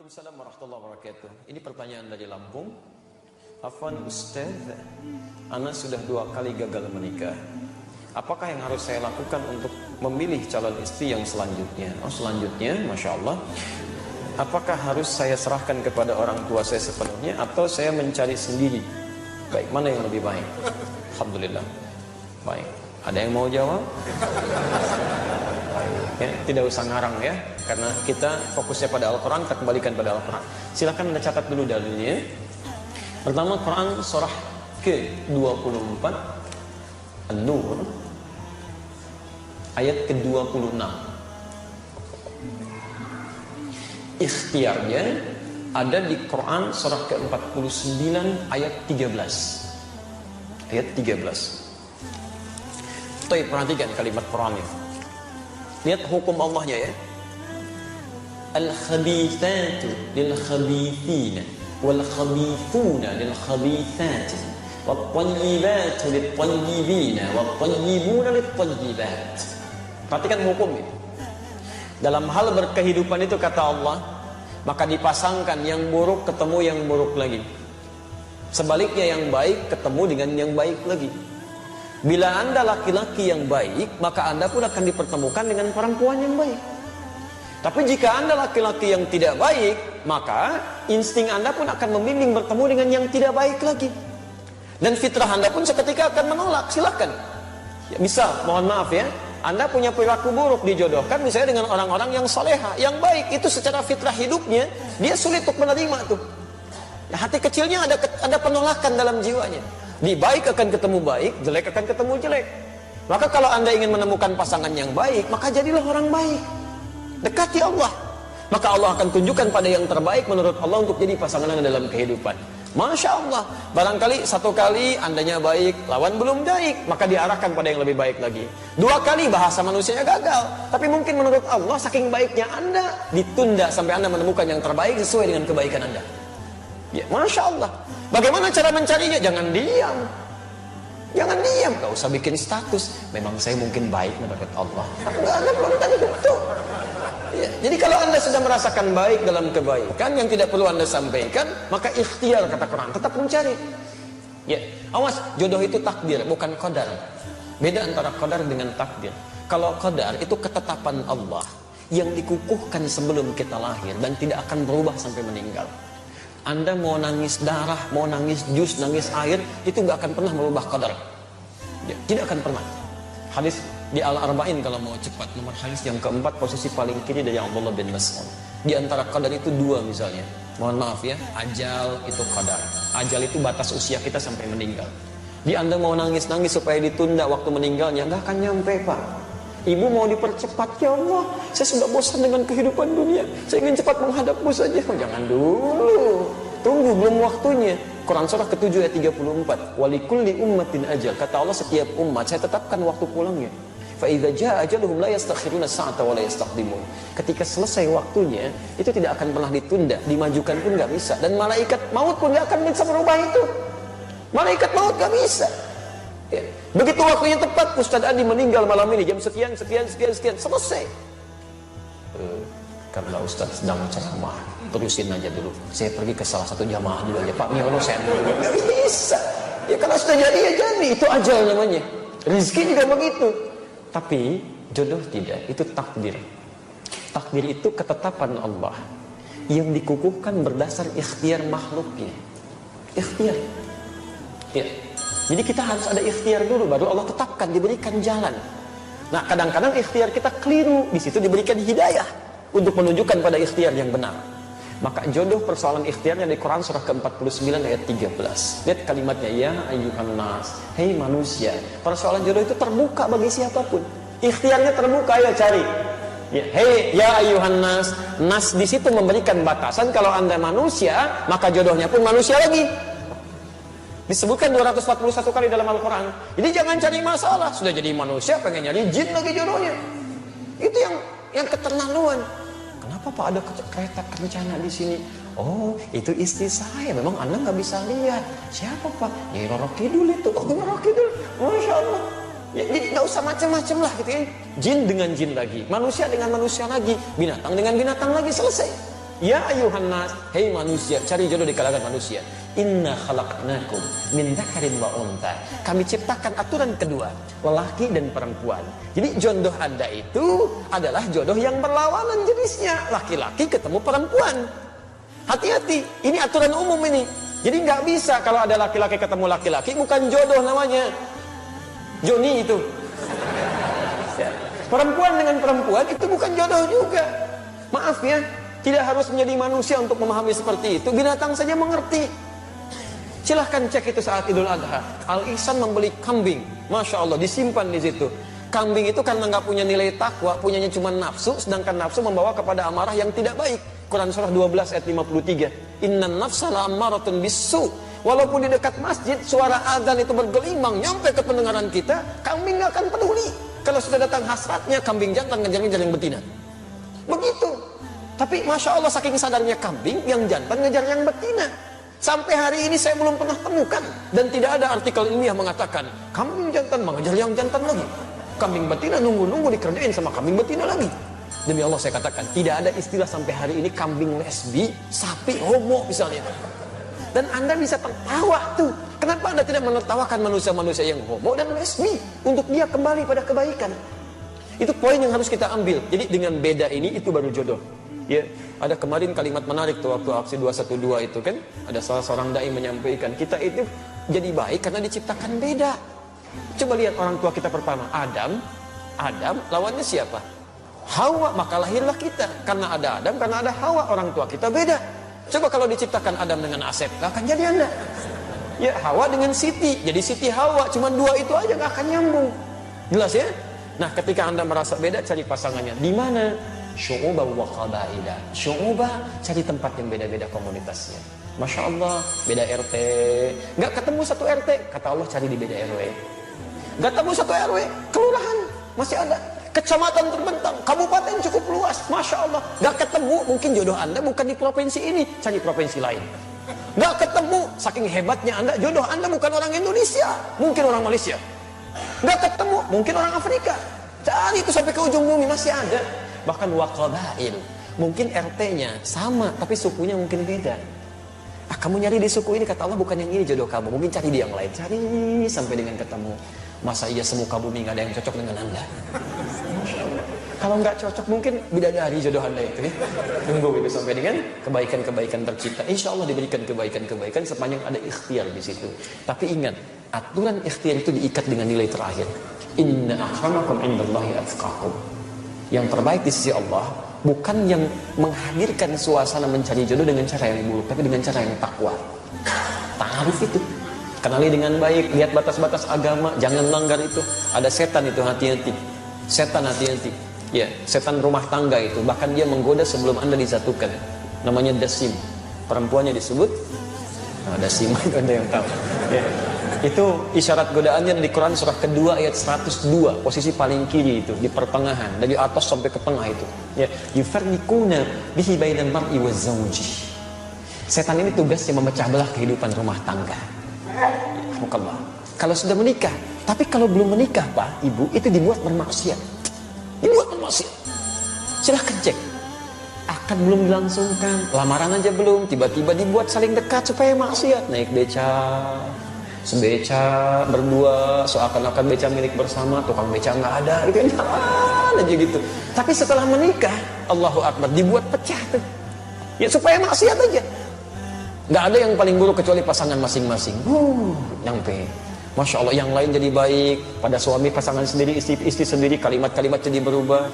Waalaikumsalam warahmatullahi wabarakatuh. Ini pertanyaan dari Lampung. Afwan Ustaz, Ana sudah 2 kali gagal menikah. Apakah yang harus saya lakukan untuk memilih calon istri yang selanjutnya? Selanjutnya, Masya Allah, apakah harus saya serahkan kepada orang tua saya sepenuhnya atau saya mencari sendiri? Baik, mana yang lebih baik? Alhamdulillah. Baik, ada yang mau jawab? Ya, tidak usah ngarang ya, karena kita fokusnya pada Al-Quran, kita kembalikan pada Al-Quran. Silahkan Anda catat dulu dalilnya. Pertama, Quran surah ke-24 An-Nur ayat ke-26. Ikhtiarnya ada di Quran surah ke-49 ayat 13. Ayat 13. Tuh, perhatikan kalimat Quran ini. Lihat hukum Allahnya ya. Al-khabithatu lil-khabithina wal-khabithuna lil-khabithati wat-tayyibatu lit-tayyibina wat-tayyibuna lit-tayyibat. Perhatikan hukum ini. Dalam hal berkehidupan itu kata Allah, maka dipasangkan yang buruk ketemu yang buruk lagi. Sebaliknya yang baik ketemu dengan yang baik lagi. Bila Anda laki-laki yang baik, maka Anda pun akan dipertemukan dengan perempuan yang baik. Tapi jika Anda laki-laki yang tidak baik, maka insting Anda pun akan membimbing bertemu dengan yang tidak baik lagi. Dan fitrah Anda pun seketika akan menolak. Silakan. Ya, misal, mohon maaf ya, Anda punya perilaku buruk dijodohkan misalnya dengan orang-orang yang soleha, yang baik. Itu secara fitrah hidupnya, dia sulit untuk menerima tuh. Ya, hati kecilnya ada penolakan dalam jiwanya. Di baik akan ketemu baik, jelek akan ketemu jelek. Maka kalau Anda ingin menemukan pasangan yang baik, maka jadilah orang baik. Dekati Allah. Maka Allah akan tunjukkan pada yang terbaik menurut Allah untuk jadi pasangan Anda dalam kehidupan. Masya Allah. Barangkali 1 kali Andanya baik, lawan belum baik, maka diarahkan pada yang lebih baik lagi. 2 kali bahasa manusianya gagal. Tapi mungkin menurut Allah, saking baiknya Anda, ditunda sampai Anda menemukan yang terbaik sesuai dengan kebaikan Anda. Ya, Masya Allah. Bagaimana cara mencarinya? Jangan diam. Jangan diam. Gak usah bikin status. Memang saya mungkin baik menurut Allah. Enggak ada, belum tentu. Ya, jadi kalau Anda sudah merasakan baik dalam kebaikan yang tidak perlu Anda sampaikan, maka ikhtiar kata Quran, tetap mencari. Ya, awas, jodoh itu takdir, bukan qadar. Beda antara qadar dengan takdir. Kalau qadar itu ketetapan Allah yang dikukuhkan sebelum kita lahir dan tidak akan berubah sampai meninggal. Anda mau nangis darah, mau nangis jus, nangis air, itu gak akan pernah merubah qadar. Ya, tidak akan pernah. Hadis di Al-Arba'in kalau mau cepat, nomor hadis yang keempat, posisi paling kiri dari Abdullah bin Mas'ud. Di antara qadar itu 2 misalnya. Mohon maaf ya, ajal itu qadar. Ajal itu batas usia kita sampai meninggal. Di Anda mau nangis-nangis supaya ditunda waktu meninggalnya, gak akan nyampe Pak. Ibu mau dipercepat, ya Allah, saya sudah bosan dengan kehidupan dunia, saya ingin cepat menghadapmu saja. Jangan dulu, tunggu, belum waktunya. Quran surah ke-7 ayat 34. Walikulli ummatin ajal. Kata Allah, setiap umat saya tetapkan waktu pulangnya. Fa idza jaa ajaluhum la yastakhiruna sa'ata wa la yastaqdimun. Ketika selesai waktunya, itu tidak akan pernah ditunda, dimajukan pun nggak bisa, dan malaikat maut pun nggak akan bisa merubah itu. Malaikat maut nggak bisa. Ya. Begitu waktunya tepat, Ustaz Adi meninggal malam ini jam sekian, selesai. Karena Ustaz sedang ceramah, terusin aja dulu. Saya pergi ke salah satu jamaah dulu aja. Pak, Allah saya nggak bisa. Ya kalau sudah jadi ya jadi, itu ajal namanya. Rizki juga begitu. Tapi jodoh tidak, itu takdir. Takdir itu ketetapan Allah yang dikukuhkan berdasar ikhtiar makhluknya. Ikhtiar. Ya. Jadi kita harus ada ikhtiar dulu, baru Allah tetapkan, diberikan jalan. Nah, kadang-kadang ikhtiar kita keliru, di situ diberikan hidayah untuk menunjukkan pada ikhtiar yang benar. Maka jodoh persoalan ikhtiarnya di Quran surah ke-49 ayat 13. Lihat kalimatnya, ya ayyuhan nas, hei manusia. Persoalan jodoh itu terbuka bagi siapapun. Ikhtiarnya terbuka, ayo cari. Ya, hei ya ayyuhan nas. Nas di situ memberikan batasan, kalau Anda manusia, maka jodohnya pun manusia lagi. Disebutkan 241 kali dalam Al-Quran. Jadi jangan cari masalah. Sudah jadi manusia, pengen nyari jin lagi jodohnya. Itu yang keterlaluan. Kenapa Pak ada kereta kencana di sini? Oh, itu istri saya. Memang Anda nggak bisa lihat. Siapa Pak? Nyai Roro Kidul itu. Oh, Roro Kidul. Masya Allah. Ya, jadi nggak usah macam-macam lah gitu ya. Jin dengan jin lagi, manusia dengan manusia lagi, binatang dengan binatang lagi, selesai. Ya ayuhan nas, hei manusia, cari jodoh di kalangan manusia. Inna khalaqnakum min dzakarin wa untha. Kami ciptakan aturan kedua, lelaki dan perempuan. Jadi jodoh Anda itu adalah jodoh yang berlawanan jenisnya, laki-laki ketemu perempuan. Hati-hati, ini aturan umum ini. Jadi nggak bisa kalau ada laki-laki ketemu laki-laki, bukan jodoh namanya. Joni itu. Perempuan dengan perempuan itu bukan jodoh juga. Maaf ya, tidak harus menjadi manusia untuk memahami seperti itu. Binatang saja mengerti. Silahkan cek itu saat Idul Adha. Al-Ihsan membeli kambing, Masya Allah, disimpan di situ. Kambing itu karena nggak punya nilai takwa, punyanya cuma nafsu, sedangkan nafsu membawa kepada amarah yang tidak baik. Quran surah 12 ayat 53. Innan nafsa la'ammaratun bisu. Walaupun di dekat masjid suara azan itu bergelimang nyampe ke pendengaran kita, kambing nggak akan peduli. Kalau sudah datang hasratnya, kambing jantan ngejar-ngejar yang betina. Begitu. Tapi Masya Allah saking sadarnya kambing, yang jantan ngejar yang betina. Sampai hari ini saya belum pernah temukan. Dan tidak ada artikel ilmiah mengatakan kambing jantan mengejar yang jantan lagi. Kambing betina nunggu-nunggu dikerjain sama kambing betina lagi. Demi Allah saya katakan, tidak ada istilah sampai hari ini kambing lesbi, sapi homo misalnya. Dan Anda bisa tertawa tuh. Kenapa Anda tidak menertawakan manusia-manusia yang homo dan lesbi untuk dia kembali pada kebaikan? Itu poin yang harus kita ambil. Jadi dengan beda ini itu baru jodoh. Ya, ada kemarin kalimat menarik tuh waktu aksi 212 itu kan, ada salah seorang dai menyampaikan, kita itu jadi baik karena diciptakan beda. Coba lihat orang tua kita pertama, Adam lawannya siapa? Hawa, maka lahirlah kita. Karena ada Adam, karena ada Hawa, orang tua kita beda. Coba kalau diciptakan Adam dengan Asep, gak akan jadi Anda. Ya, Hawa dengan Siti, jadi Siti Hawa, cuma dua itu aja gak akan nyambung. Jelas ya? Nah, ketika Anda merasa beda, cari pasangannya. Di mana? Syu'ubah wa qabaila. Syu'ubah, cari tempat yang beda-beda komunitasnya. Masya Allah, beda RT. Gak ketemu satu RT, kata Allah cari di beda RW. Gak ketemu satu RW, kelurahan, masih ada. Kecamatan terbentang, kabupaten cukup luas, Masya Allah. Gak ketemu, mungkin jodoh Anda bukan di provinsi ini, cari provinsi lain. Gak ketemu, saking hebatnya Anda, jodoh Anda bukan orang Indonesia, mungkin orang Malaysia. Gak ketemu, mungkin orang Afrika. Cari itu sampai ke ujung bumi, masih ada. Bahkan waqabail, mungkin RT-nya sama, tapi sukunya mungkin beda. Kamu nyari di suku ini, kata Allah bukan yang ini jodoh kamu, mungkin cari di yang lain. Cari sampai dengan ketemu. Masa iya semuka bumi gak ada yang cocok dengan Anda? Kalau nggak cocok mungkin bidadari jodoh Anda itu ya. Tunggu itu sampai dengan kebaikan-kebaikan tercipta. Insya Allah diberikan kebaikan-kebaikan sepanjang ada ikhtiar di situ. Tapi ingat, aturan ikhtiar itu diikat dengan nilai terakhir. Inna akramakum indallahi atqakum. Yang terbaik di sisi Allah bukan yang menghadirkan suasana mencari jodoh dengan cara yang buruk, tapi dengan cara yang takwa. Ta'aruf itu. Kenali dengan baik, lihat batas-batas agama, jangan langgar itu. Ada setan itu, hati-hati. Setan hati-hati. Ya, setan rumah tangga itu, bahkan dia menggoda sebelum Anda disatukan. Namanya dasim. Perempuannya disebut dasim, itu Anda yang tahu. Ya. Itu isyarat godaannya di Quran surah kedua ayat 102, posisi paling kiri itu, di pertengahan, dari atas sampai ke tengah itu. Ya, yufarriquna bihi bainal mar'i waz zawji. Setan ini tugasnya memecah belah kehidupan rumah tangga. Alhamdulillah. Kalau sudah menikah, tapi kalau belum menikah Pak, Ibu, itu dibuat bermaksiat. Dibuat bermaksiat. Silahkan cek. Akad belum dilangsungkan, lamaran aja belum, tiba-tiba dibuat saling dekat supaya maksiat. Naik beca, sebeca, berdua, seakan-akan beca milik bersama, tukang beca nggak ada, gitu aja gitu. Tapi setelah menikah, Allahu Akbar, dibuat pecah tuh. Ya supaya maksiat aja. Nggak ada yang paling buruk kecuali pasangan masing-masing. Nyampe. Masya Allah, yang lain jadi baik. Pada suami, pasangan sendiri, istri sendiri, kalimat-kalimat jadi berubah.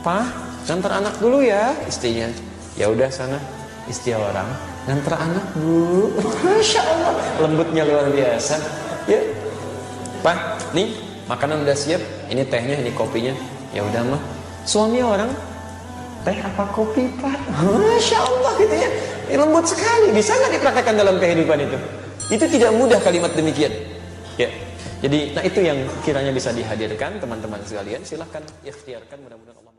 Pak, ngantar anak dulu ya, istrinya. Ya udah sana, istri orang. Ngantar anak bu. Masya Allah, lembutnya luar biasa. Ya, Pak, nih makanan udah siap. Ini tehnya, ini kopinya. Ya udah mah. Suami orang, teh apa kopi Pak? Masya Allah gitu ya. Lembut sekali. Bisa nggak dipraktekkan dalam kehidupan itu? Itu tidak mudah kalimat demikian. Ya. Jadi, nah itu yang kiranya bisa dihadirkan teman-teman sekalian. Silahkan ikhtiarkan, mudah-mudahan Allah